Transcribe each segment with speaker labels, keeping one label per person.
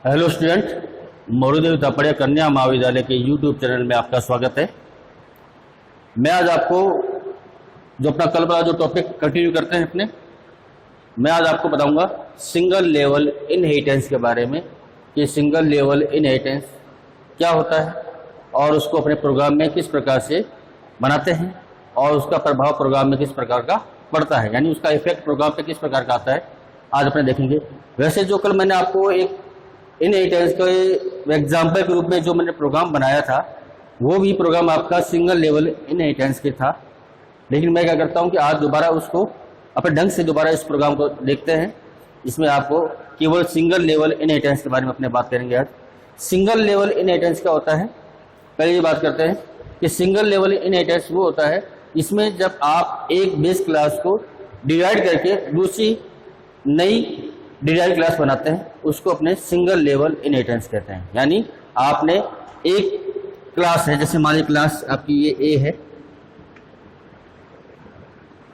Speaker 1: Hello student, Marudev Tapadia कन्या महाविद्यालय के यूट्यूब चैनल में आपका स्वागत है। मैं आज आपको जो अपना कल वाला जो टॉपिक कंटिन्यू करते हैं मैं आज आपको बताऊंगा सिंगल लेवल इनहेरिटेंस के बारे में कि सिंगल लेवल इनहेरिटेंस क्या होता है और उसको अपने प्रोग्राम में किस प्रकार से बनाते हैं और उसका प्रभाव प्रोग्राम में किस प्रकार का पड़ता है, यानी उसका इफेक्ट प्रोग्राम पे किस प्रकार का आता है, आज अपने देखेंगे। वैसे जो कल मैंने आपको एक इनहेरिटेंस के एग्जाम्पल के रूप में जो मैंने प्रोग्राम बनाया था वो भी प्रोग्राम आपका सिंगल लेवल इनहेरिटेंस के था, लेकिन मैं क्या करता हूं कि आज दोबारा उसको अपने ढंग से दोबारा इस प्रोग्राम को देखते हैं। इसमें आपको केवल सिंगल लेवल इनहेरिटेंस के बारे में अपने बात करेंगे। आज सिंगल लेवल इनहेरिटेंस क्या होता है, पहले ये बात करते हैं कि सिंगल लेवल इनहेरिटेंस वो होता है इसमें जब आप एक बेस क्लास को डिवाइड करके दूसरी नई डिराइव क्लास बनाते हैं उसको अपने सिंगल लेवल इनहेरिटेंस कहते हैं। यानी आपने एक क्लास है, जैसे मान लीजिए क्लास आपकी ये ए है,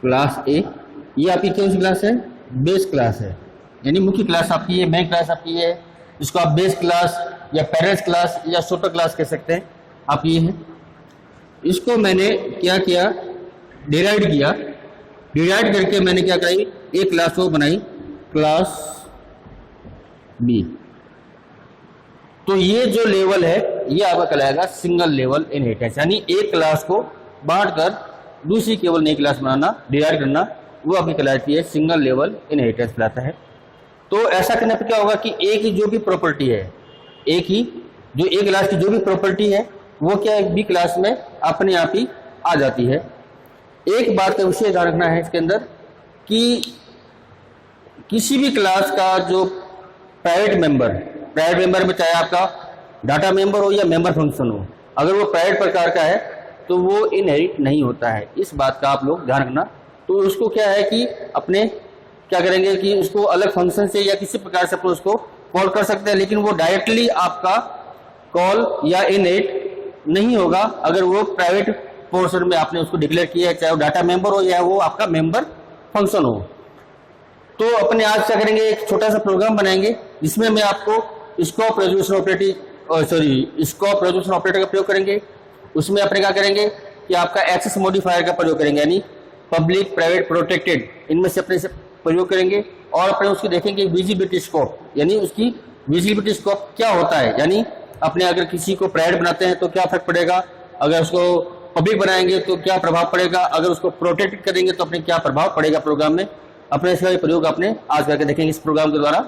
Speaker 1: क्लास ए, ये आपकी कौन सी क्लास है, बेस क्लास है, यानी मुख्य क्लास आपकी है, मेन क्लास आपकी है, इसको आप बेस क्लास या पेरेंट्स क्लास या सुपर क्लास कह सकते हैं, आप ये है। इसको मैंने क्या किया, डिराइव किया, डिवाइड करके मैंने क्या कराई, एक क्लास को बनाई क्लास बी। तो ये जो लेवल है ये आपका कहलाएगा सिंगल लेवल इनहेरिटेंस, यानी एक क्लास को बांटकर दूसरी केवल नई क्लास बनाना, डिवाइड करना, वो आपकी कहलाती है सिंगल लेवल इनहेरिटेंस कहलाता है। तो ऐसा करने पर क्या होगा कि एक ही जो भी प्रॉपर्टी है, एक ही जो एक क्लास की जो भी प्रॉपर्टी है वो क्या है बी क्लास में अपने आप ही आ जाती है। एक बात का विशेष ध्यान रखना है इसके अंदर कि किसी भी क्लास का जो प्राइवेट मेंबर में चाहे आपका डाटा मेंबर हो या मेंबर फंक्शन हो, अगर वो प्राइवेट प्रकार का है तो वो इनहेरिट नहीं होता है। इस बात का आप लोग ध्यान रखना। तो उसको क्या है कि अपने क्या करेंगे कि उसको अलग फंक्शन से या किसी प्रकार से अपने उसको कॉल कर सकते हैं, लेकिन वो डायरेक्टली आपका कॉल या इनहेरिट नहीं होगा अगर वो प्राइवेट पोर्शन में आपने उसको डिक्लेयर किया है, चाहे वो डाटा मेंबर हो या वो आपका मेंबर फंक्शन हो। तो अपने आज क्या करेंगे, एक छोटा सा प्रोग्राम बनाएंगे जिसमें मैं आपको स्कोप रेजोल्यूशन ऑपरेटर का प्रयोग करेंगे। उसमें अपने क्या करेंगे कि आपका एक्सेस मॉडिफायर का प्रयोग करेंगे, यानी पब्लिक प्राइवेट प्रोटेक्टेड, इनमें से अपने से प्रयोग करेंगे। और अपने उसकी देखेंगे विजिबिलिटी स्कोप, यानी उसकी विजिबिलिटी स्कोप क्या होता है, यानी अपने अगर किसी को प्राइवेट बनाते हैं तो क्या फर्क पड़ेगा, अगर उसको पब्लिक बनाएंगे तो क्या प्रभाव पड़ेगा, अगर उसको प्रोटेक्टेड करेंगे तो अपने क्या प्रभाव पड़ेगा प्रोग्राम में। अपने इसका प्रयोग अपने आज करके देखेंगे इस प्रोग्राम के द्वारा।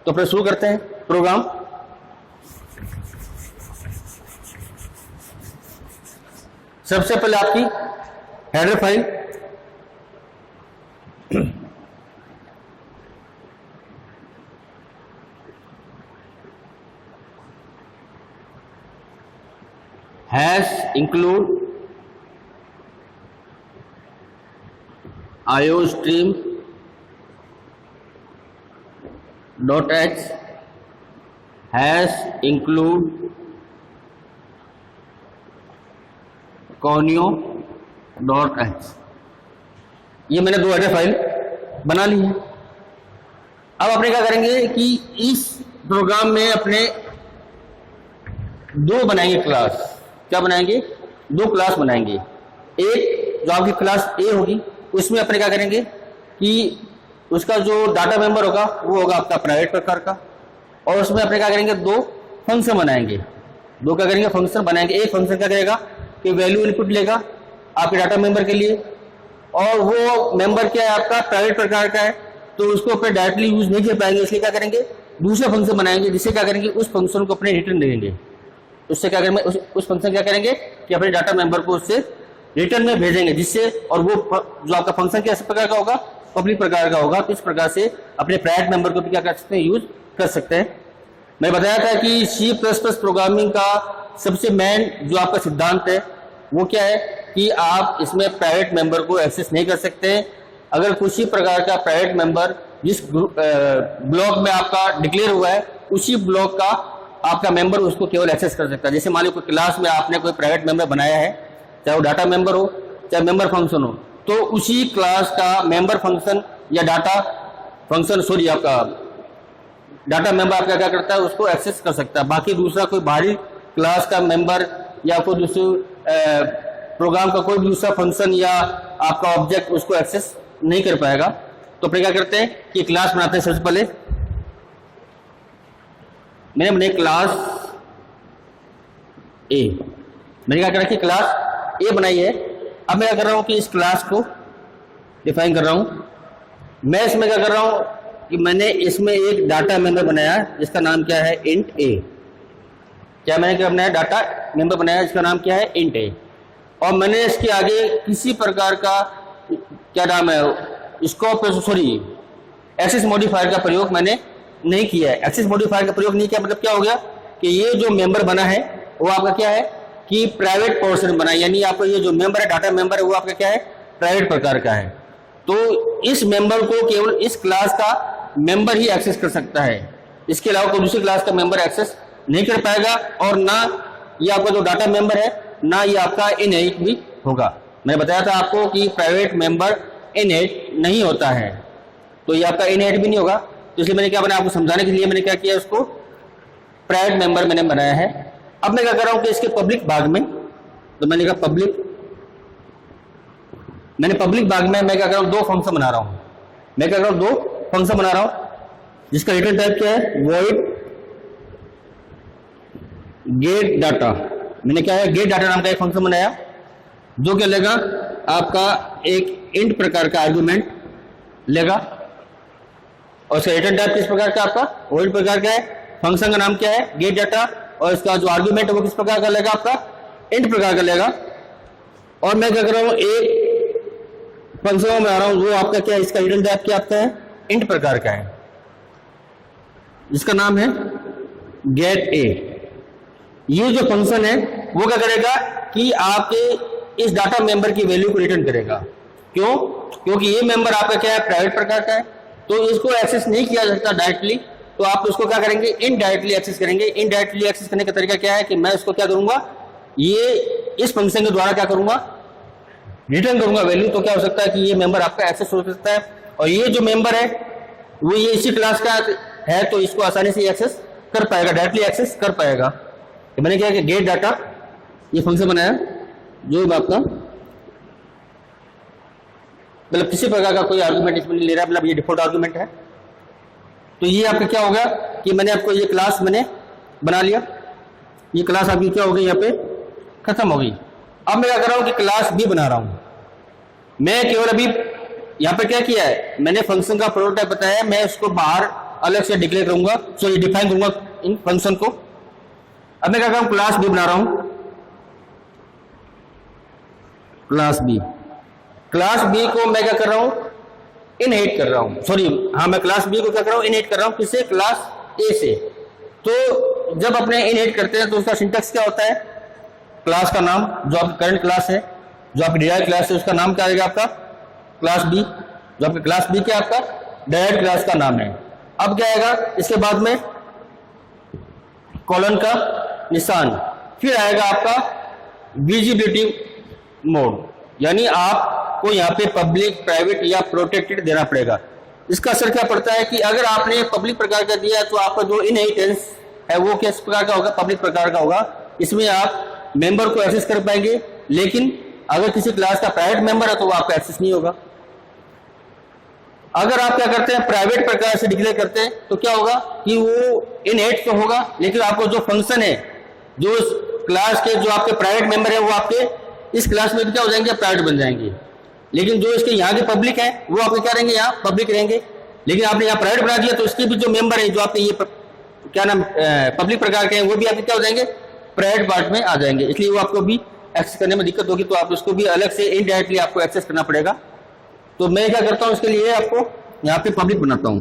Speaker 1: तो अपने शुरू करते हैं प्रोग्राम। सबसे पहले आपकी header file, hash include iostream .h hash include conio .h। ये मैंने दो हेडर फाइल बना ली है। अब अपने क्या करेंगे कि इस प्रोग्राम में अपने दो बनाएंगे क्लास। क्या बनाएंगे, दो क्लास बनाएंगे। एक जो आपकी क्लास ए होगी उसमें अपने क्या करेंगे कि उसका जो डाटा मेंबर होगा वो होगा आपका प्राइवेट प्रकार का, और उसमें अपने क्या करेंगे दो फंक्शन बनाएंगे। दो क्या करेंगे, फंक्शन बनाएंगे। एक फंक्शन क्या करेगा कि वैल्यू इनपुट लेगा आपके डाटा मेंबर के लिए, और वो मेंबर क्या है आपका प्राइवेट प्रकार का है तो उसको अपने डायरेक्टली यूज नहीं कर पाएंगे, इसलिए क्या करेंगे दूसरा फंक्शन बनाएंगे जिससे क्या करेंगे उस फंक्शन को अपने रिटर्न देंगे। उससे क्या करेंगे, उस फंक्शन क्या करेंगे कि अपने डाटा मेंबर को उससे रिटर्न में भेजेंगे, जिससे और वो जो आपका फंक्शन किस प्रकार का होगा, पब्लिक प्रकार का होगा। तो इस प्रकार से अपने प्राइवेट मेंबर को भी क्या कर सकते हैं, यूज कर सकते हैं। मैं बताया था कि C++ प्रोग्रामिंग का सबसे मेन जो आपका सिद्धांत है वो क्या है कि आप इसमें प्राइवेट मेंबर को एक्सेस नहीं कर सकते हैं। अगर किसी प्रकार का प्राइवेट मेंबर जिस ब्लॉक में आपका डिक्लेयर हुआ है उसी ब्लॉक का आपका मेंबर उसको केवल एक्सेस कर सकता है। जैसे मान लो कोई क्लास में आपने कोई प्राइवेट मेंबर बनाया है, चाहे वो डाटा मेंबर हो चाहे मेंबर फंक्शन हो, तो उसी क्लास का मेंबर फंक्शन या डाटा फंक्शन आपका डाटा मेंबर आपका क्या करता है, उसको एक्सेस कर सकता है। बाकी दूसरा कोई बाहरी क्लास का मेंबर या कोई दूसरे प्रोग्राम का कोई दूसरा फंक्शन या आपका ऑब्जेक्ट उसको एक्सेस नहीं कर पाएगा। तो फिर क्या करते हैं कि क्लास बनाते हैं। सबसे पहले मैंने बनाई क्लास ए, मैंने क्या करा कि क्लास ए बनाई है। अब मैं क्या कर रहा हूं कि इस क्लास को डिफाइन कर रहा हूं। मैं इसमें क्या कर रहा हूं कि मैंने इसमें एक डाटा मेंबर बनाया जिसका नाम क्या है, इंट ए। क्या मैंने क्या बनाया, डाटा मेंबर बनाया जिसका नाम क्या है, इंट ए। और मैंने इसके आगे किसी प्रकार का क्या नाम है, स्कोप सॉरी एक्सेस मॉडिफायर का प्रयोग मैंने नहीं किया है। एक्सेस मॉडिफायर का प्रयोग नहीं किया मतलब क्या हो गया कि ये जो मेंबर बना है वो आपका क्या है कि प्राइवेट पोर्शन बना है, यानी आपका ये जो मेंबर है, डाटा मेंबर है, वो आपका क्या है, प्राइवेट प्रकार का है। तो इस मेंबर को केवल इस क्लास का मेंबर ही एक्सेस कर सकता है, इसके अलावा कोई दूसरी क्लास का मेंबर एक्सेस नहीं कर पाएगा। और ना ये आपका जो डाटा मेंबर है, ना ये आपका इनहेरिट भी होगा। मैंने बताया था आपको कि प्राइवेट मेंबर इनहेरिट नहीं होता है, तो ये आपका इनहेरिट भी नहीं होगा। तो इसलिए मैंने क्या बनाया, आपको समझाने के लिए मैंने क्या किया, उसको प्राइवेट मेंबर मैंने बनाया है। अब मैं क्या कर रहा हूं कि इसके पब्लिक भाग में, तो मैंने कहा पब्लिक, मैंने पब्लिक भाग में मैं क्या कर रहा हूं, दो फंक्शन बना रहा हूं। मैं क्या कर रहा हूं, दो फंक्शन बना रहा हूं जिसका रिटर्न टाइप क्या है, वॉइड गेट डाटा। मैंने क्या है, गेट डाटा नाम का एक फंक्शन बनाया जो क्या लेगा, आपका एक इंट प्रकार का आर्गुमेंट लेगा और उसका रिटर्न टाइप किस प्रकार का, आपका वॉइड प्रकार का है। फंक्शन का नाम क्या है, गेट डाटा, और इसका जो आर्गुमेंट है वो किस प्रकार का लेगा, आपका इंट प्रकार का लेगा। और मैं क्या कर रहा हूं, एक फंक्शन में आ रहा हूं, वो आपका क्या है, इसका रिटर्न टाइप क्या आपका है, इंट प्रकार का है, जिसका नाम है गेट ए। ये जो फंक्शन है वो क्या करेगा कि आपके इस डाटा मेंबर की वैल्यू को रिटर्न करेगा। क्यों, क्योंकि ये मेंबर आपका क्या है, प्राइवेट प्रकार का है, तो इसको एक्सेस नहीं किया जा सकता डायरेक्टली, तो आप उसको क्या करेंगे, इनडायरेक्टली एक्सेस करेंगे। इनडायरेक्टली एक्सेस करने का तरीका क्या है कि मैं उसको क्या करूंगा, ये इस फंक्शन के द्वारा क्या करूंगा, रिटर्न करूंगा वैल्यू। तो क्या हो सकता है कि ये मेंबर आपका एक्सेस हो सकता है, और ये जो मेंबर है वो ये इसी क्लास का है, तो इसको आसानी से एक्सेस कर पाएगा, डायरेक्टली एक्सेस कर पाएगा। तो मैंने क्या कि गेट डाटा ये फंक्शन बनाया जो आपका मतलब किसी प्रकार का कोई आर्गुमेंट इसमें नहीं ले रहा है, मतलब ये डिफॉल्ट आर्गुमेंट है। तो ये आपका क्या होगा कि मैंने आपको ये क्लास मैंने बना लिया, ये क्लास आपकी क्या हो गई, यहाँ पे खत्म हो गई। अब मैं क्या कर रहा हूँ कि क्लास बी बना रहा हूँ। मैं केवल अभी यहाँ पे क्या किया है, मैंने फंक्शन का प्रोटोटाइप बताया, मैं उसको बाहर अलग से डिक्लेयर करूंगा, सॉरी डिफाइन करूंगा इन फंक्शन को। अब मैं क्या कर रहा हूँ, क्लास बी बना रहा हूँ, क्लास बी। क्लास बी को मैं क्या कर रहा हूं, इनहेरिट कर रहा हूं, सॉरी हाँ, मैं क्लास बी को क्या कर रहा हूं, इनहेरिट कर रहा हूं, किससे, क्लास ए से। तो जब अपने इनहेरिट करते हैं तो उसका सिंटैक्स क्या होता है, क्लास का नाम जो आपकी करंट क्लास है, जो आपकी डिराइव्ड क्लास है, उसका नाम क्या आएगा आपका, क्लास बी। जो आपकी क्लास बी क्या आपका डिराइव्ड क्लास का नाम है। अब क्या आएगा, इसके बाद में कॉलन का निशान, फिर आएगा आपका विजिबिलिटी मोड, यानी आपको यहाँ पे पब्लिक, प्राइवेट या प्रोटेक्टेड देना पड़ेगा। इसका असर क्या पड़ता है कि अगर आपने पब्लिक प्रकार का दिया तो आपका जो इनहेरिटेंस है वो किस प्रकार का होगा, पब्लिक प्रकार का होगा। इसमें आप मेंबर को एक्सेस कर पाएंगे, लेकिन अगर किसी क्लास का प्राइवेट मेंबर है तो वो आपका एक्सेस नहीं होगा। अगर आप क्या करते हैं, प्राइवेट प्रकार से डिक्लेयर करते हैं, तो क्या होगा कि वो इनहेरिट तो होगा, लेकिन आपको जो फंक्शन है, जो इस क्लास के जो आपके प्राइवेट मेंबर है, वो आपके इस क्लास में भी क्या हो जाएंगे, प्राइवेट बन जाएंगे। लेकिन जो इसके यहाँ के पब्लिक है वो आपके क्या रहेंगे, यहाँ पब्लिक रहेंगे। लेकिन आपने यहाँ प्राइवेट बना दिया तो इसके भी जो मेंबर है, जो आपके ये क्या नाम पब्लिक प्रकार के हैं, वो भी आपके क्या हो जाएंगे, प्राइवेट पार्ट में आ जाएंगे। इसलिए वो आपको भी एक्सेस करने में दिक्कत होगी, तो आप उसको भी अलग से इनडायरेक्टली आपको एक्सेस करना पड़ेगा। तो मैं क्या करता हूँ, इसके लिए आपको यहाँ पे पब्लिक बनाता हूँ।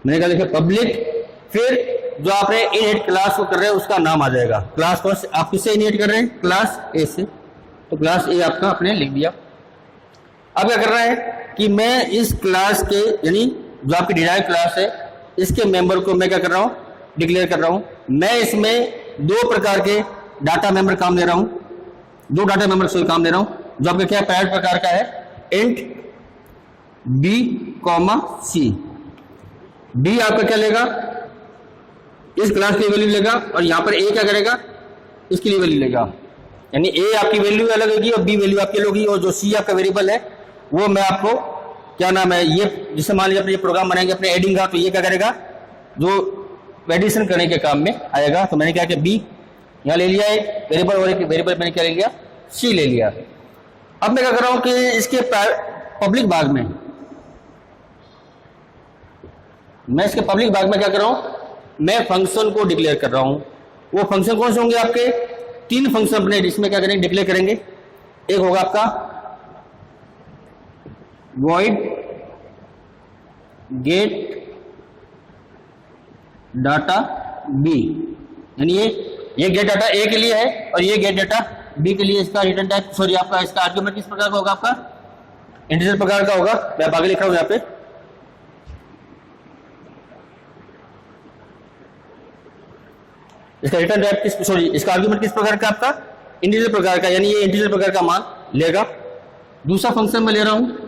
Speaker 1: मैंने क्या लिखा, पब्लिक, फिर जो आपने इनहेरिट क्लास को कर रहे हैं उसका नाम आ जाएगा। क्लास को आप किससे इनहेरिट कर रहे हैं, क्लास ए से, तो क्लास ए आपका आपने लिख दिया। अब क्या करना है कि मैं इस क्लास के, यानी जो आपकी डिराइव्ड क्लास है, इसके मेंबर को मैं क्या कर रहा हूँ, डिक्लेयर कर रहा हूँ। मैं इसमें दो प्रकार के डाटा मेंबर काम दे रहा हूँ, दो डाटा मेंबर से काम दे रहा हूँ। जो आपका क्या प्राइवेट प्रकार का है, इंट बी कॉमा सी। बी आपका क्या लेगा, इस क्लास की वैल्यू लेगा, और यहां पर ए क्या करेगा, इसके लिए वैल्यू लेगा। यानी ए आपकी वैल्यू अलग होगी और बी वैल्यू आपकी अलग होगी, और जो सी आपका वेरिएबल है वो मैं आपको क्या नाम है, ये जिसे मान लीजिए अपने ये प्रोग्राम बनाएंगे अपने एडिंग का, तो ये क्या करेगा, जो एडिशन करने के काम में आएगा। तो मैंने क्या किया, बी यहाँ ले लिया एक वेरिएबल, और एक वेरिएबल मैंने क्या ले लिया, सी ले लिया। अब मैं क्या कर रहा हूं कि इसके पब्लिक भाग में, मैं इसके पब्लिक भाग में क्या कर रहा हूं, मैं फंक्शन को डिक्लेयर कर रहा हूं। वो फंक्शन कौन से होंगे, आपके 3 फंक्शन अपने इसमें क्या करेंगे, डिक्लेयर करेंगे। एक होगा आपका void get data b, यानी ये गेट डाटा ए के लिए है और ये गेट डाटा बी के लिए। इसका रिटर्न टाइप, सॉरी आपका इसका आर्गुमेंट किस प्रकार का होगा, आपका इंटीजर प्रकार का होगा। मैं आगे लिख रहा हूं यहाँ पे, इसका रिटर्न टाइप किस, सॉरी इसका आर्गुमेंट किस प्रकार का, आपका इंटीजर प्रकार का, यानी ये इंटीजर प्रकार का मान लेगा। दूसरा फंक्शन मैं ले रहा हूं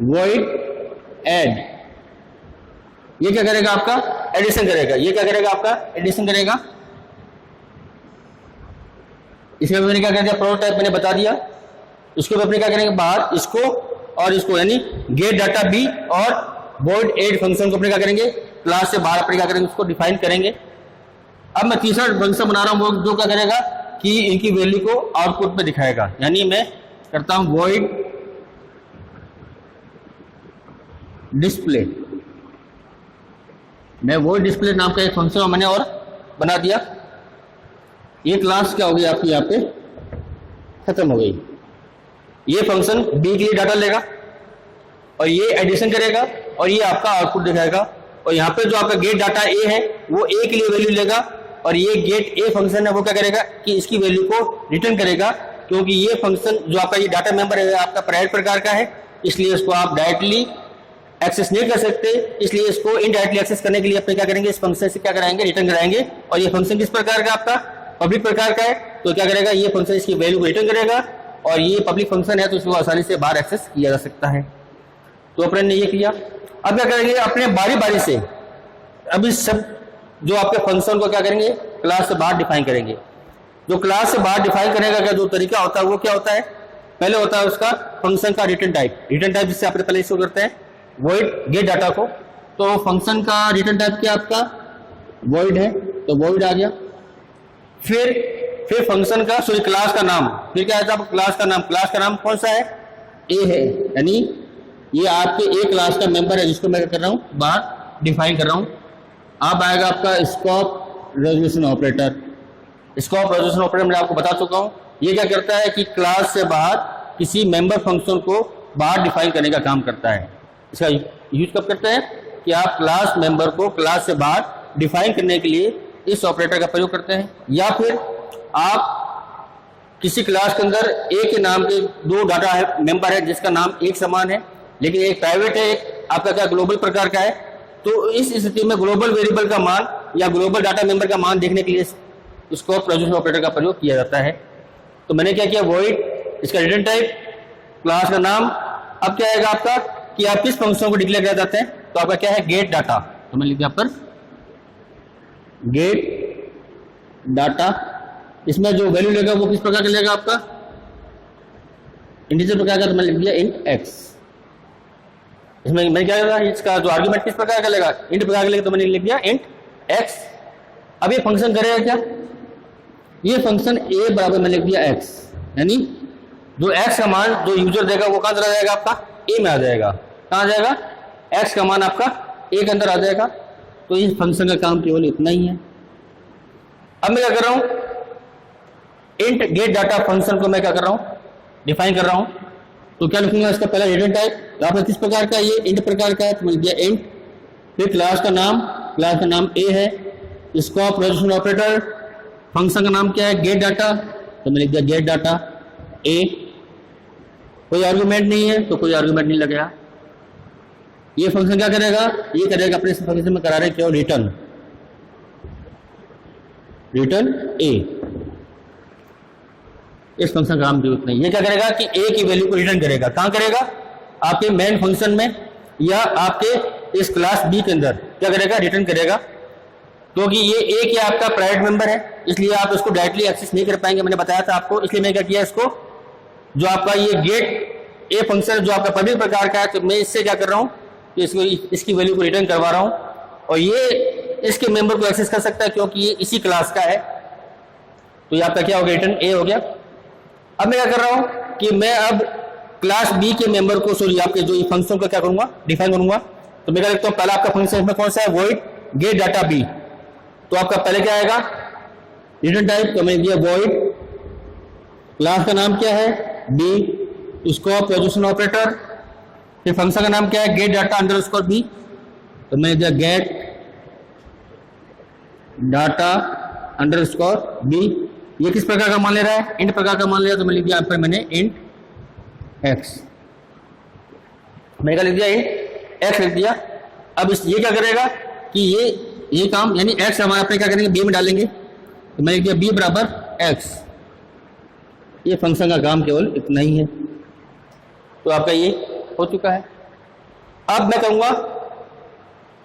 Speaker 1: void add, ये क्या करेगा, आपका एडिशन करेगा। ये क्या करेगा, आपका एडिशन करेगा। इसमें मैंने क्या कर दिया, प्रोटोटाइप मैंने बता दिया। उसके बाद अपने क्या करेंगे, बाहर इसको और इसको, यानी गेट डाटा बी और void add फंक्शन को अपने क्या करेंगे, क्लास से बाहर अपने क्या करेंगे, उसको डिफाइन करेंगे। अब मैं तीसरा फंक्शन बना रहा हूं, वो जो क्या करेगा कि इनकी वैल्यू को आउटपुट में दिखाएगा। यानी मैं करता हूं void डिस्प्ले। मैं void डिस्प्ले नाम का एक फंक्शन मैंने और बना दिया। ये क्लास क्या होगी आपकी, यहाँ पे खत्म हो गई। ये फंक्शन बी के लिए डाटा लेगा और ये एडिशन करेगा और ये आपका आउटपुट दिखाएगा। और यहाँ पे जो आपका गेट डाटा ए है वो ए के लिए वैल्यू लेगा, और ये गेट ए फंक्शन है वो क्या करेगा कि इसकी वैल्यू को रिटर्न करेगा, क्योंकि ये फंक्शन जो आपका ये डाटा मेंबर है आपका प्राइवेट प्रकार का है, इसलिए इसको आप डायरेक्टली एक्सेस नहीं कर सकते। इसलिए इसको इनडायरेक्टली एक्सेस करने के लिए अपने क्या करेंगे, इस फंक्शन से क्या कराएंगे, रिटर्न कराएंगे। और ये फंक्शन किस प्रकार का, आपका पब्लिक प्रकार का है, तो क्या करेगा, ये फंक्शन इसकी वैल्यू को रिटर्न करेगा, और ये पब्लिक फंक्शन है तो इसको आसानी से बाहर एक्सेस किया जा सकता है। तो अपने ने ये किया। अब क्या करेंगे, अपने बारी बारी से अभी सब जो आपके फंक्शन को क्या करेंगे, क्लास से बाहर डिफाइन करेंगे। जो क्लास से बाहर डिफाइन करने का जो तरीका होता है वो क्या होता है, पहले होता है उसका फंक्शन का रिटर्न टाइप। रिटर्न टाइप जिससे आपने पहले शो करते हैं void गेट डाटा को, तो फंक्शन का रिटर्न टाइप क्या आपका void है, तो void आ गया। फिर फंक्शन का, सॉरी क्लास का नाम, फिर क्या है आपका क्लास का नाम। क्लास का नाम कौन सा है, ए है, यानी ये आपके ए क्लास का मेंबर है जिसको मैं कर रहा हूं बाहर डिफाइन कर रहा हूं। अब आएगा आपका scope resolution operator. Scope resolution operator मैं आपको बता चुका हूं, ये क्या करता है कि क्लास से बाहर किसी मेंबर फंक्शन को बाहर डिफाइन करने का काम करता है। इसका यूज कब करते हैं कि आप क्लास मेंबर को क्लास से बाहर डिफाइन करने के लिए इस ऑपरेटर का प्रयोग करते हैं, या फिर आप किसी क्लास के अंदर एक के नाम के 2 डाटा है मेंबर है जिसका नाम एक समान है, लेकिन एक प्राइवेट है, एक आपका क्या ग्लोबल प्रकार का है। तो इस स्थिति में ग्लोबल वेरिएबल का मान या ग्लोबल डाटा मेंबर का मान देखने के लिए स्कोप रेजोल्यूशन ऑपरेटर का प्रयोग किया जाता है। तो मैंने क्या किया, void इसका रिटर्न टाइप, क्लास का नाम। अब क्या आएगा आपका कि आप किस फंक्शन को डिक्लेयर कर जाते हैं, तो आपका क्या है, गेट डाटा। तो मैं लिख दिया पर गेट डाटा। इसमें जो वैल्यू लेगा वो किस प्रकार का लेगा, आपका इंटीजर प्रकार का, तो मैंने लिख दिया इंट एक्स। इसमें मैंने क्या किया, इसका जो आर्गुमेंट किस प्रकार का लेगा, इंट प्रकार का लेगा, तो मैंने लिख दिया इंट एक्स। अब ये फंक्शन करेगा क्या, ये फंक्शन ए बराबर में लिख दिया एक्स, यानी जो एक्स का मान जो यूजर देगा वो कहां चला जाएगा, आपका ए में आ जाएगा। कहां आ जाएगा, एक्स का मान आपका ए के अंदर आ जाएगा। तो इस फंक्शन का काम केवल इतना ही है। अब मैं क्या कर रहा हूं, इंट गेट डाटा फंक्शन को मैं क्या कर रहा हूं, डिफाइन कर रहा हूं। तो क्या लिखूंगा, इसका पहला रिटर्न टाइप, यहाँ पर किस प्रकार का, ये इंट प्रकार का है, तो मैंने दिया इंट। फिर क्लास का नाम ए है, स्कोप रेजोल्यूशन ऑपरेटर, फंक्शन का नाम क्या है, गेट डाटा, तो मैंने लिख दिया गेट डाटा ए। कोई आर्गुमेंट नहीं है तो कोई आर्गुमेंट नहीं लगेगा। ये फंक्शन क्या करेगा, ये करेगा अपने फंक्शन में करा रहे क्यों, रिटर्न ए। इस फंक्शन का काम जरूरत नहीं। ये क्या करेगा कि ए की वैल्यू को रिटर्न करेगा। कहां करेगा, आपके मेन फंक्शन में या आपके इस क्लास बी के अंदर क्या करेगा, रिटर्न करेगा। क्योंकि ये एक ही आपका प्राइवेट मेंबर है, इसलिए आप इसको डायरेक्टली एक्सेस नहीं कर पाएंगे, मैंने बताया था आपको। इसलिए मैं क्या किया, इसको जो आपका ये गेट ए फंक्शन जो आपका पब्लिक प्रकार का है, तो मैं इससे क्या कर रहा हूँ कि इसको इसकी वैल्यू को रिटर्न करवा रहा हूँ, और ये इसके मेंबर को एक्सेस कर सकता है क्योंकि ये इसी क्लास का है। तो ये आपका क्या हो गया, रिटर्न ए हो गया। अब मैं क्या कर रहा हूँ कि मैं अब क्लास बी के मेंबर को, सॉरी आपके जो फंक्शन को क्या करूंगा, डिफाइन करूंगा। तो मैं क्या लिखता हूँ, पहला आपका फंक्शन इसमें कौन सा है, वॉइड गेट डाटा बी। तो आपका पहले क्या आएगा, रिटर्न टाइप, तो मैंने दिया वॉइड, क्लास का नाम क्या है बी, स्कोप रेजोल्यूशन ऑपरेटर, फिर फंक्शन का नाम क्या है गेट डाटा अंडरस्कोर बी, तो मैंने दिया गेट डाटा अंडरस्कोर बी। ये किस प्रकार का मान ले रहा है, इंट प्रकार का मान ले रहा है, तो मैं लिख दिया यहाँ पर मैंने इंट एक्स, मैंने क्या लिख दिया, इंट एक्स लिख दिया। अब ये क्या करेगा कि ये काम यानी एक्स हमारे अपने क्या करेंगे, बी में डालेंगे, तो मैंने लिख दिया बी बराबर एक्स। ये फंक्शन का काम केवल इतना ही है। तो आपका ये हो चुका है। अब मैं करूंगा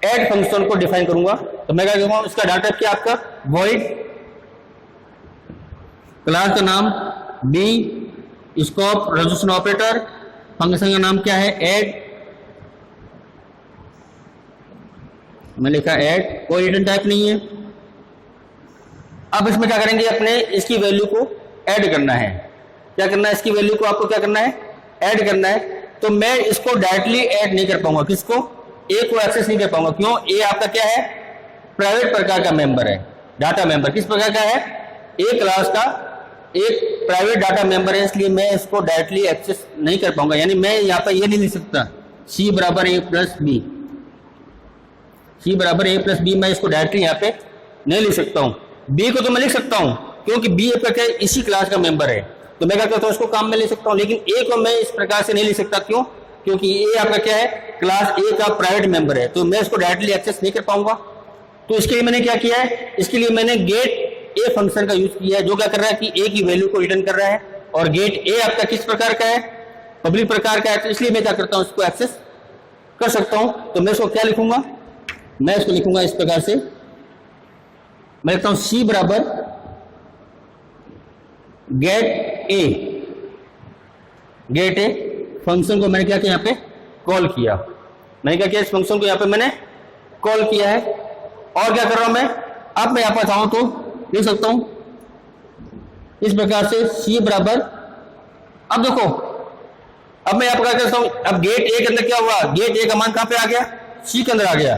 Speaker 1: ऐड फंक्शन को डिफाइन करूंगा, तो मैं क्या करूंगा, उसका डाटा टाइप क्या आपका वॉइड, क्लास का नाम B, scope resolution operator, function का नाम क्या है ऐड, मैं लिखा ऐड, कोई रिटर्न टाइप नहीं है। अब इसमें क्या करेंगे, अपने इसकी वैल्यू को ऐड करना है। क्या करना है, इसकी वैल्यू को आपको क्या करना है, ऐड करना है। तो मैं इसको डायरेक्टली ऐड नहीं कर पाऊंगा, किसको, ए को एक्सेस नहीं कर पाऊंगा। क्यों, ए आपका क्या है, प्राइवेट प्रकार का मेंबर है, डाटा मेंबर किस प्रकार का है, ए क्लास का एक प्राइवेट डाटा मेंबर है, इसलिए मैं इसको डायरेक्टली एक्सेस नहीं कर पाऊंगा। यानी मैं यहाँ पर ये नहीं लिख सकता सी बराबर ए प्लस बी, सी बराबर ए प्लस बी, मैं इसको डायरेक्टली यहाँ पे नहीं लिख सकता हूँ। बी को तो मैं लिख सकता हूँ क्योंकि बी आपका क्या है, इसी क्लास का मेंबर है, तो मैं क्या करता हूँ, इसको काम में ले सकता हूँ। लेकिन ए को मैं इस प्रकार से नहीं लिख सकता, क्यों, क्योंकि ए आपका क्या है, क्लास ए का प्राइवेट मेंबर है, तो मैं इसको डायरेक्टली एक्सेस नहीं कर पाऊंगा। तो इसके लिए मैंने क्या किया है, इसके लिए मैंने गेट ए फंक्शन का यूज किया है, जो क्या कर रहा है कि ए की वैल्यू को रिटर्न कर रहा है। और गेट ए आपका किस प्रकार का है, पब्लिक प्रकार का है, तो इसलिए मैं क्या करता हूँ, इसको एक्सेस कर सकता हूँ। तो मैं इसको क्या लिखूंगा, मैं इसको लिखूंगा इस प्रकार से, मैं लिखता हूँ सी बराबर gate A, gate a function को मैंने क्या किया, यहाँ पे कॉल किया, मैंने क्या किया, इस फंक्शन को यहाँ पे मैंने कॉल किया है। और क्या कर रहा हूं मैं, अब मैं यहाँ पर चाहूं तो लिख सकता हूं इस प्रकार से सी बराबर, अब देखो, अब मैं यहाँ पर क्या करता हूं, अब गेट ए के अंदर क्या हुआ, गेट ए का मान कहां पे आ गया, सी के अंदर आ गया।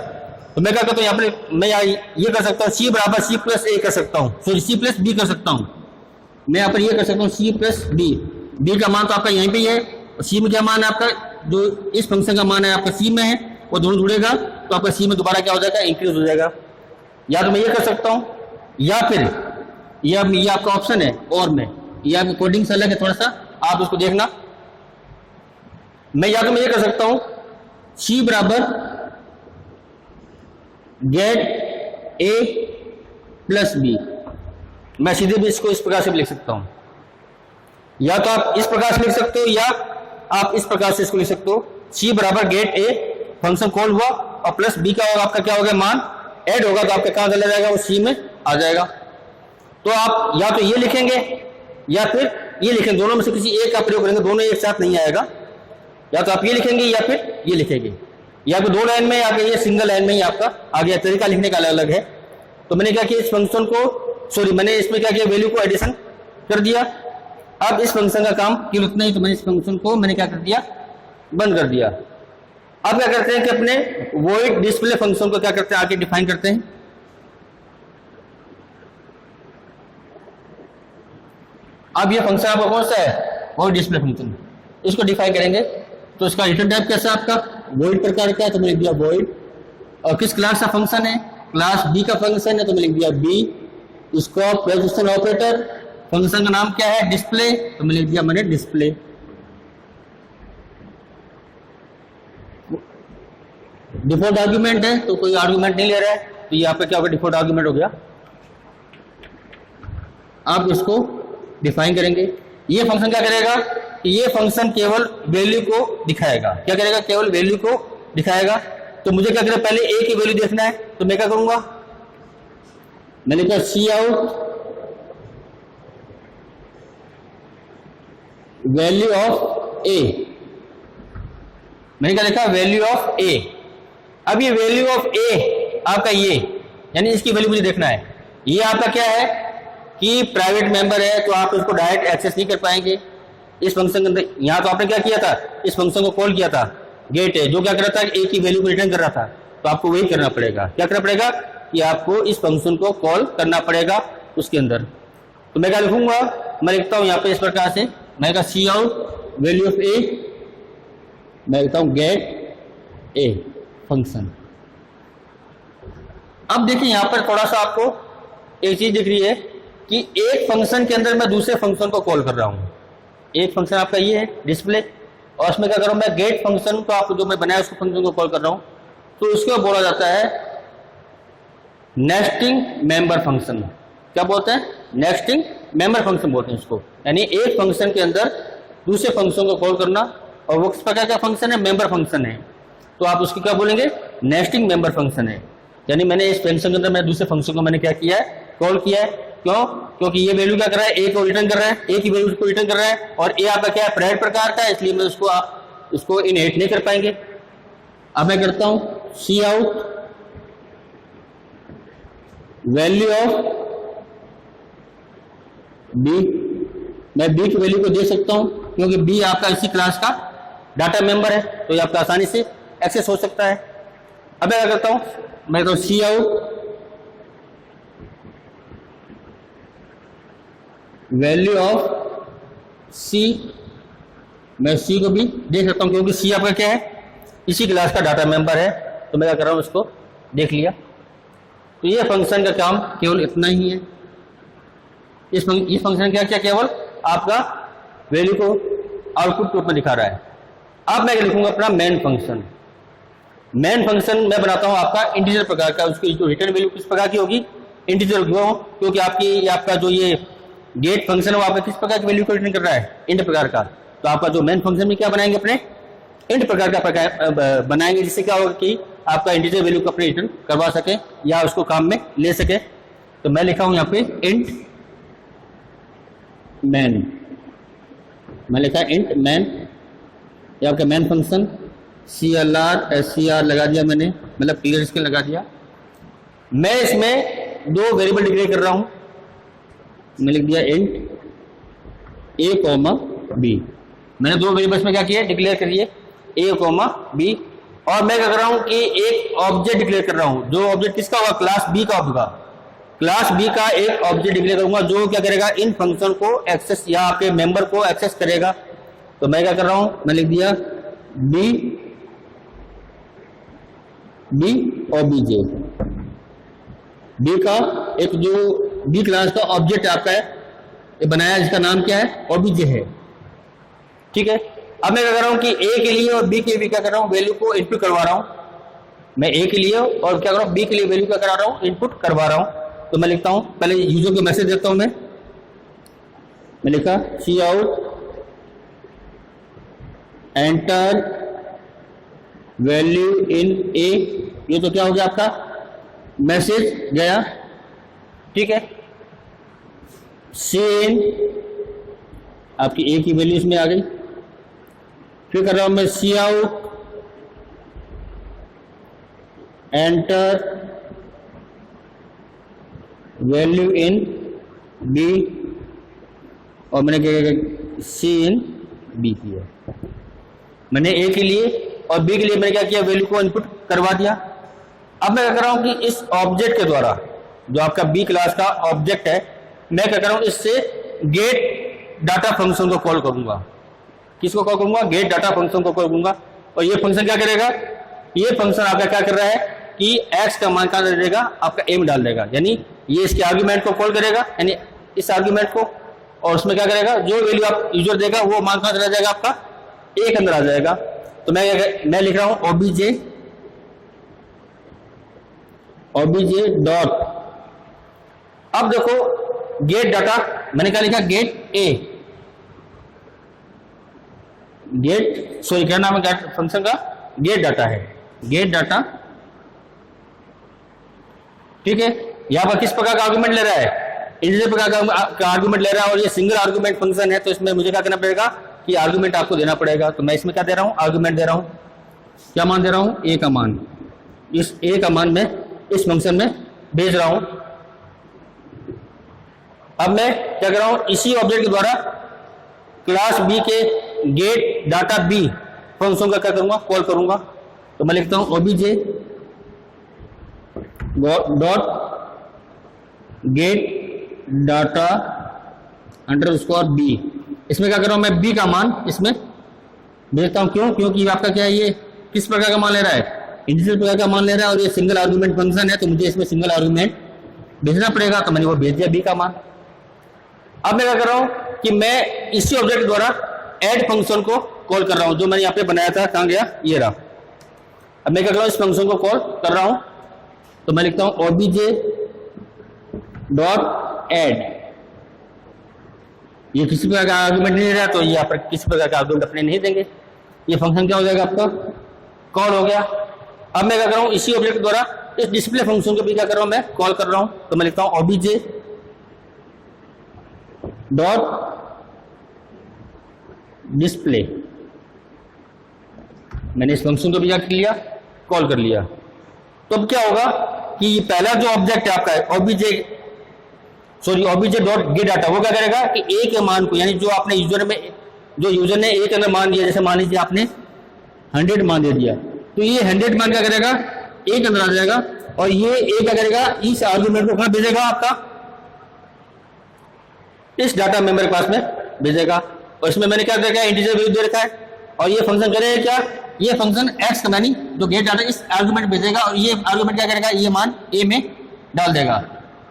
Speaker 1: तो मैं क्या करता हूं, यहाँ पे मैं ये कर सकता हूँ, सी बराबर सी प्लस ए कर सकता हूँ, सॉरी सी प्लस बी कर सकता हूँ। मैं यहाँ पर ये कर सकता हूँ सी प्लस बी, बी का मान तो आपका यहीं पे ही है, और सी में क्या मान है आपका, जो इस फंक्शन का मान है आपका सी में है, वो दोनों जुड़ेगा तो आपका सी में दोबारा क्या हो जाएगा, इंक्रीज हो जाएगा। या तो मैं ये कर सकता हूँ, या फिर ये आपका ऑप्शन है, और मैं ये आपकी कोडिंग से अलग है थोड़ा सा, आप उसको देखना। मैं या तो मैं ये कर सकता हूँ सी बराबर गेट ए प्लस बी, मैं सीधे भी इसको इस प्रकार से भी लिख सकता हूं, या तो आप इस प्रकार से लिख सकते हो, या आप इस प्रकार से इसको लिख सकते हो, सी बराबर गेट ए फंक्शन कॉल हुआ और प्लस बी का आपका क्या होगा, मान ऐड होगा, तो आपका कहां चला जाएगा, वो सी में आ जाएगा। तो आप या तो ये लिखेंगे या फिर ये लिखेंगे, दोनों में से किसी एक का प्रयोग करेंगे, दोनों एक साथ नहीं आएगा। या तो आप ये लिखेंगे या फिर ये लिखेंगे, या तो दो लाइन में या फिर ये सिंगल लाइन में ही आपका आ गया, तरीका लिखने का अलग अलग है। तो मैंने क्या किया, इस फंक्शन को, सॉरी मैंने इसमें क्या किया, वैल्यू को एडिशन कर दिया। अब इस फंक्शन का काम केवल उतना ही, तो मैंने इस फंक्शन को मैंने क्या कर दिया, बंद कर दिया। अब क्या करते हैं कि अपने वॉइड डिस्प्ले फंक्शन को क्या करते हैं, आगे डिफाइन करते हैं। अब ये फंक्शन आपका कौन सा है, वॉइड डिस्प्ले फंक्शन, इसको डिफाइन करेंगे। तो इसका रिटर्न टाइप कैसा है आपका, वॉइड प्रकार का है, तो मैंने लिख दिया वॉइड। और किस क्लास का फंक्शन है, क्लास बी का फंक्शन है, तो मैंने लिख दिया B. Scope resolution operator, function का नाम क्या है, डिस्प्ले, तो मैंने लिख दिया मैंने डिस्प्ले। डिफॉल्ट आर्गुमेंट है, तो कोई आर्गुमेंट नहीं ले रहा है, तो यहाँ पे क्या होगा, डिफॉल्ट आर्गुमेंट हो गया। आप इसको डिफाइन करेंगे। ये फंक्शन क्या करेगा, कि ये फंक्शन केवल वैल्यू को दिखाएगा। क्या करेगा? केवल वैल्यू को दिखाएगा। तो मुझे क्या करेगा? पहले ए की वैल्यू देखना है, तो मैं क्या करूंगा? मैंने कहा सी आउट वैल्यू ऑफ ए। मैंने क्या लिखा? वैल्यू ऑफ ए। अब ये वैल्यू ऑफ ए आपका ये, यानी इसकी वैल्यू मुझे देखना है। ये आपका क्या है कि प्राइवेट मेंबर है, तो आप उसको डायरेक्ट एक्सेस नहीं कर पाएंगे इस फंक्शन के अंदर। यहां तो आपने क्या किया था? इस फंक्शन को कॉल किया था, गेट है, जो क्या कर रहा था? ए की वैल्यू को रिटर्न कर रहा था। तो आपको वही करना पड़ेगा। क्या करना पड़ेगा? कि आपको इस फंक्शन को कॉल करना पड़ेगा उसके अंदर। तो मैं क्या लिखूंगा? मैं लिखता हूं यहां पे इस प्रकार से, मैं कहा सी आउट वैल्यू ऑफ ए, मैं लिखता हूं गेट ए फंक्शन। अब देखिए यहां पर थोड़ा सा आपको एक चीज दिख रही है कि एक फंक्शन के अंदर मैं दूसरे फंक्शन को कॉल कर रहा हूं। एक फंक्शन आपका ये है डिस्प्ले, और उसमें क्या कर रहा हूं मैं? गेट फंक्शन को आपको जो मैं बनाया उसको फंक्शन को कॉल कर रहा हूं। तो उसको बोला जाता है नेस्टिंग मेंबर फंक्शन। क्या बोलते हैं? नेस्टिंग मेंबर फंक्शन बोलते हैं इसको। यानी एक फंक्शन के अंदर दूसरे फंक्शन को कॉल करना, और वो किस प्रकार का फंक्शन है? मेंबर फंक्शन है। तो आप उसकी क्या बोलेंगे? नेस्टिंग मेंबर फंक्शन है। यानी मैंने इस फंक्शन के अंदर मैं दूसरे फंक्शन को मैंने क्या किया है? कॉल किया है। क्यों? क्योंकि ये वैल्यू क्या कर रहा है? ए को रिटर्न कर रहा है, ए की वैल्यू को रिटर्न कर रहा है, और ए आपका क्या है? प्राइवेट प्रकार का है, इसलिए मैं उसको आप उसको इनहेरिट नहीं कर पाएंगे। अब मैं करता हूं सी आउट वैल्यू ऑफ बी। मैं बी की वैल्यू को दे सकता हूं क्योंकि बी आपका इसी क्लास का डाटा मेंबर है, तो ये आपका आसानी से एक्सेस हो सकता है। अब मैं क्या करता हूं? मैं कहता हूं सी आउट वैल्यू ऑफ सी। मैं सी को भी देख सकता हूं क्योंकि सी आपका क्या है? इसी क्लास का डाटा मेंबर है, तो मैं क्या कर रहा हूं? इसको देख लिया। तो ये फंक्शन का काम केवल इतना ही है। इस फंक्शन क्या क्या केवल आपका वैल्यू को आउटपुट रूप में दिखा रहा है। अब मैं लिखूंगा अपना मेन फंक्शन। मेन फंक्शन मैं बनाता हूं आपका इंटीजर प्रकार का। उसकी जो रिटर्न वैल्यू किस प्रकार की होगी? इंटीजर क्यों? क्योंकि आपका जो ये गेट फंक्शन है वो आपका किस प्रकार की वैल्यू को रिटर्न कर रहा है? इंट प्रकार का। तो आपका जो मेन फंक्शन में क्या बनाएंगे? अपने इंट प्रकार का बनाएंगे, जिससे क्या होगा कि आपका इंटीजर वैल्यू को अपने रिटर्न करवा सके या उसको काम में ले सके। तो मैं लिखा हूं यहां पे इंट मैन। मैं लिखा इंट मैन, ये आपका मैन फंक्शन। CLR SCR लगा दिया मैंने, मतलब क्लियर स्केल लगा दिया। मैं इसमें दो वेरिएबल डिक्लेयर कर रहा हूं। मैं लिख दिया इंट a कॉमा b। मैंने दो वेरिएबल्स में क्या किया? डिक्लेयर करिए a कॉमा b। और मैं क्या कर रहा हूं कि एक ऑब्जेक्ट डिक्लेयर कर रहा हूं। जो ऑब्जेक्ट किसका होगा? क्लास b का होगा। क्लास b का एक ऑब्जेक्ट डिक्लेयर करूंगा जो क्या करेगा? इन फंक्शन को एक्सेस या आपके मेंबर को एक्सेस करेगा। तो मैं क्या कर रहा हूं? मैं लिख दिया b और bj। b का एक जो b क्लास का ऑब्जेक्ट आपका है ये बनाया, जिसका नाम क्या है? obj है। ठीक है। अब मैं क्या कर रहा हूं कि a के लिए और b के लिए क्या कर रहा हूं? वैल्यू को इनपुट करवा रहा हूं। मैं a के लिए और क्या कर रहा हूं? b के लिए वैल्यू क्या करा रहा हूं? इनपुट करवा रहा हूं। तो मैं लिखता हूं, पहले यूजर को मैसेज देता हूं। मैं लिखा cout enter value in a। ये तो क्या हो गया? आपका मैसेज गया। ठीक है। सी इन, आपकी a की वैल्यू इसमें आ गई। फिर कर रहा हूं मैं cout enter value in b, और मैंने क्या सी इन b किया। मैंने a के लिए और b के लिए मैंने क्या किया? वैल्यू को इनपुट करवा दिया। अब मैं क्या कर रहा हूं कि इस ऑब्जेक्ट के द्वारा, जो आपका b क्लास का ऑब्जेक्ट है, मैं क्या कर रहा हूं? इससे गेट डाटा फंक्शन को कॉल करूंगा। किसको कॉल करूंगा? गेट डाटा फंक्शन को कॉल करूंगा। और ये फंक्शन क्या करेगा? ये फंक्शन आपका क्या कर रहा है कि x का मान कहां डाल देगा? आपका a में डाल देगा। यानी ये इसके आर्ग्यूमेंट को कॉल करेगा, यानी इस आर्ग्यूमेंट को, और उसमें क्या करेगा? जो वैल्यू आप यूजर देगा वो मान कहां चला जाएगा? आपका a के अंदर आ जाएगा। तो मैं लिख रहा हूं obj डॉट। अब देखो गेट डाटा, मैंने क्या लिखा? Gate a। गेट, सॉरी क्या नाम है फंक्शन का, गेट डाटा है, गेट डाटा। ठीक है, यहाँ पर किस प्रकार का आर्गुमेंट ले रहा है, इंटीजर प्रकार का आर्गुमेंट ले रहा है, और ये सिंगल आर्गुमेंट फंक्शन है, तो इसमें मुझे क्या करना पड़ेगा कि आर्गुमेंट आपको देना पड़ेगा। तो मैं इसमें क्या दे रहा हूँ, आर्गुमेंट दे रहा हूँ, क्या मान दे रहा हूँ, ए का मान। इस ए का मान में इस फंक्शन में भेज रहा हूं। अब मैं क्या कर रहा हूं, इसी ऑब्जेक्ट के द्वारा क्लास बी के गेट डाटा बी फंक्शन का क्या करूंगा, कॉल करूंगा। तो मैं लिखता हूं OBJ dot get data underscore B. इसमें क्या कर रहा हूं मैं, बी का मान इसमें भेजता हूं। क्यों, क्योंकि आपका क्या है, ये किस प्रकार का मान ले रहा है, इंटीजर प्रकार का मान ले रहा है, और ये सिंगल आर्गुमेंट फंक्शन है, तो मुझे इसमें सिंगल आर्गुमेंट भेजना पड़ेगा। तो मैंने वो भेज दिया बी का मान। अब मैं क्या कर रहा हूं कि मैं इसी ऑब्जेक्ट द्वारा ऐड फंक्शन को कॉल कर रहा हूं, जो मैंने यहाँ पे बनाया था, कहां गया, ये रहा। अब मैं क्या कर रहा हूं, इस फंक्शन को कॉल कर रहा हूं। तो मैं लिखता हूं ओबीजे डॉट ऐड। ये किसी प्रकार का आर्गुमेंट नहीं रहा, तो यहाँ पर किसी प्रकार का आर्गुमेंट अपने नहीं देंगे। ये फंक्शन क्या हो जाएगा, आपका कॉल हो गया। अब मैं क्या कर रहा हूं, इसी ऑब्जेक्ट द्वारा इस डिस्प्ले फंक्शन को भी क्या कर रहा हूं, मैं कॉल कर रहा हूं। तो मैं लिखता हूं ओबीजे डॉट डिस्प्ले। मैंने इस फंक्शन को भी क्या कर लिया, कॉल कर लिया। तो अब क्या होगा कि पहला जो ऑब्जेक्ट है आपका ओबीजे डॉट गेट डाटा, वो क्या करेगा कि ए के मान को, यानी जो आपने यूजर ने ए के अंदर मान दिया, जैसे मान लीजिए आपने 100 मान दे दिया, तो ये 100 मान क्या करेगा, ए के अंदर आ जाएगा, और ये ए क्या करेगा, इस आर्गुमेंट को कहां भेजेगा, आपका इस डाटा मेंबर के पास में भेजेगा। और इसमें मैंने क्या देखा, इंटीजर वैल्यू दे रखा है, और ये फंक्शन करेगा क्या, ये फंक्शन एक्स का यानी जो गेट डाटा इस आर्गुमेंट भेजेगा, और ये आर्गुमेंट क्या करेगा, ये मान ए में डाल देगा।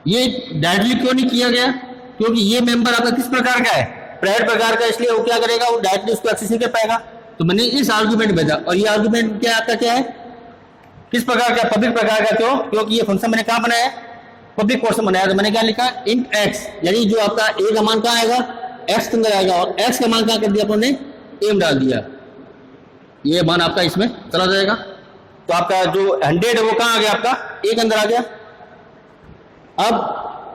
Speaker 1: ये डायरेक्टली क्यों नहीं किया गया, क्योंकि ये मेंबर आपका किस प्रकार का है, प्राइवेट प्रकार का, इसलिए वो क्या करेगा, वो डायरेक्टली उसको एक्सेस नहीं कर पाएगा। तो मैंने इस आर्गुमेंट भेजा, और ये आर्गुमेंट क्या आपका क्या है, किस प्रकार का, पब्लिक प्रकार का। क्यों, क्योंकि ये फंक्शन मैंने कहां बनाया है, पब्लिक पोर्शन बनाया। तो मैंने क्या लिखा, इंट एक्स, यानी जो आपका ए का मान कहां आएगा, एक्स के अंदर आएगा, और एक्स का मान कहां कर दिया आपने, ए में डाल दिया। ये मान आपका इसमें चला जाएगा। तो आपका जो 100 है वो कहां आ गया, आपका ए के अंदर आ गया। अब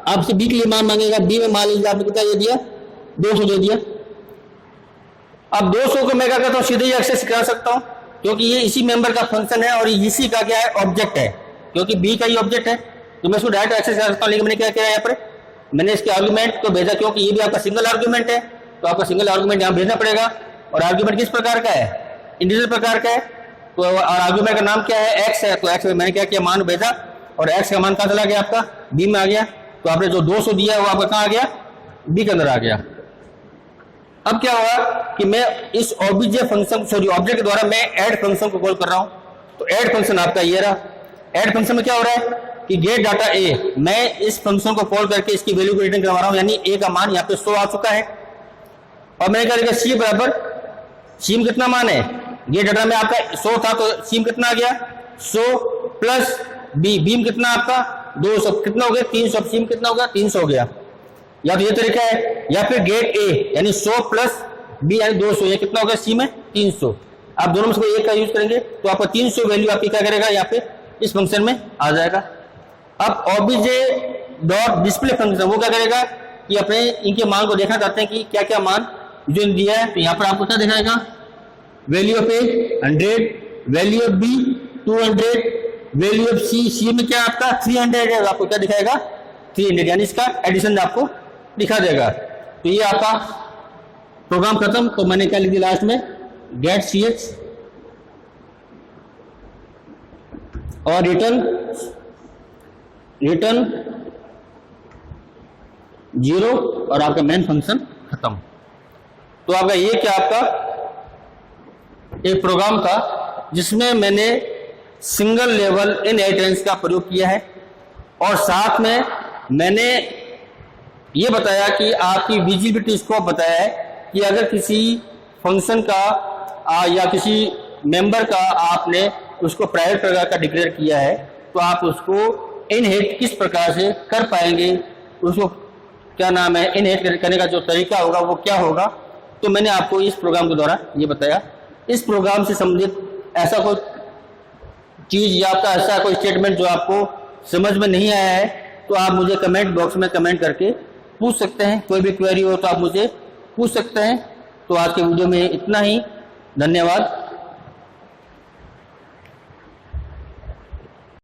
Speaker 1: आपसे बी के लिए मान मांगेगा, बी में मान लीजिए आपने कितना दे दिया, 200 दे दिया। अब 200 को मैं क्या करता हूं, सीधे ही एक्सेस कर सकता हूं, क्योंकि ये इसी मेंबर का फंक्शन है, और इसी का क्या है, ऑब्जेक्ट है, क्योंकि बी का ही ऑब्जेक्ट है, तो मैं इसको डायरेक्ट एक्सेस कर सकता हूं। लेकिन मैंने क्या किया, यहाँ पर मैंने इसके आर्गुमेंट को भेजा, क्योंकि ये भी आपका सिंगल आर्गुमेंट है, तो आपका सिंगल आर्गुमेंट यहाँ भेजना पड़ेगा। और आर्गुमेंट किस प्रकार का है, इंटीजर प्रकार का है, तो और आर्गुमेंट का नाम क्या है, एक्स है। तो एक्स में मैंने क्या किया, मान भेजा, और एक्स का मान कहां चला गया, आपका बी में आ गया। तो आपने जो 200 दिया है वो आपका कहां आ गया, बी के अंदर आ गया। अब क्या हुआ कि मैं इस ओबीजे फंक्शन, सॉरी ऑब्जेक्ट के द्वारा मैं ऐड फंक्शन को कॉल कर रहा हूं। तो ऐड फंक्शन आपका ये रहा। ऐड फंक्शन में क्या हो रहा है कि गेट डाटा ए, मैं इस फंक्शन को कॉल करके इसकी वैल्यू को रिटर्न करवा रहा हूं, यानी ए का मान यहाँ पे 100 आ चुका है। और मैंने क्या लिखा, सी बराबर, सी में कितना मान है, गेट डाटा में आपका 100 था, तो सी में कितना आ गया, 100 प्लस बी, बी में कितना आपका 200, कितना हो गया 300, सी में कितना हो गया 300 हो गया। या तो ये तरीका है, या फिर गेट ए यानी 100 प्लस बी यानी 200, ये कितना हो गया सी में 300। आप दोनों में से कोई एक का यूज करेंगे तो आपका 300 वैल्यू आपकी क्या करेगा, यहाँ पे इस फंक्शन में आ जाएगा। अब ओबीजे डॉट डिस्प्ले फंक्शन वो क्या करेगा कि अपने इनके मान को देखना चाहते हैं कि क्या क्या मान जो दिया है। तो यहाँ पर आपको क्या दिखाएगा, value of A 100, value of B 200, value of C, C में क्या आपका 300 है, आपको क्या दिखाएगा 300, यानी इसका एडिशन आपको दिखा देगा। तो ये आपका प्रोग्राम खत्म। तो मैंने क्या लिख दिया लास्ट में, गेट सी एच और रिटर्न 0 और आपका मेन फंक्शन खत्म। तो आपका ये क्या आपका एक प्रोग्राम था जिसमें मैंने सिंगल लेवल इनहेरिटेंस का प्रयोग किया है, और साथ में मैंने ये बताया कि आपकी विजिबिलिटी स्कोप बताया है कि अगर किसी फंक्शन का या किसी मेंबर का आपने उसको प्राइवेट प्रकार का डिक्लेयर किया है तो आप उसको इनहेरिट किस प्रकार से कर पाएंगे, उसको क्या नाम है इनहेरिट करने का जो तरीका होगा वो क्या होगा, तो मैंने आपको इस प्रोग्राम के द्वारा ये बताया। इस प्रोग्राम से संबंधित ऐसा कोई चीज़ या आपका ऐसा कोई स्टेटमेंट जो आपको समझ में नहीं आया है तो आप मुझे कमेंट बॉक्स में कमेंट करके पूछ सकते हैं। कोई भी क्वेरी हो तो आप मुझे पूछ सकते हैं। तो आज के वीडियो में इतना ही। धन्यवाद।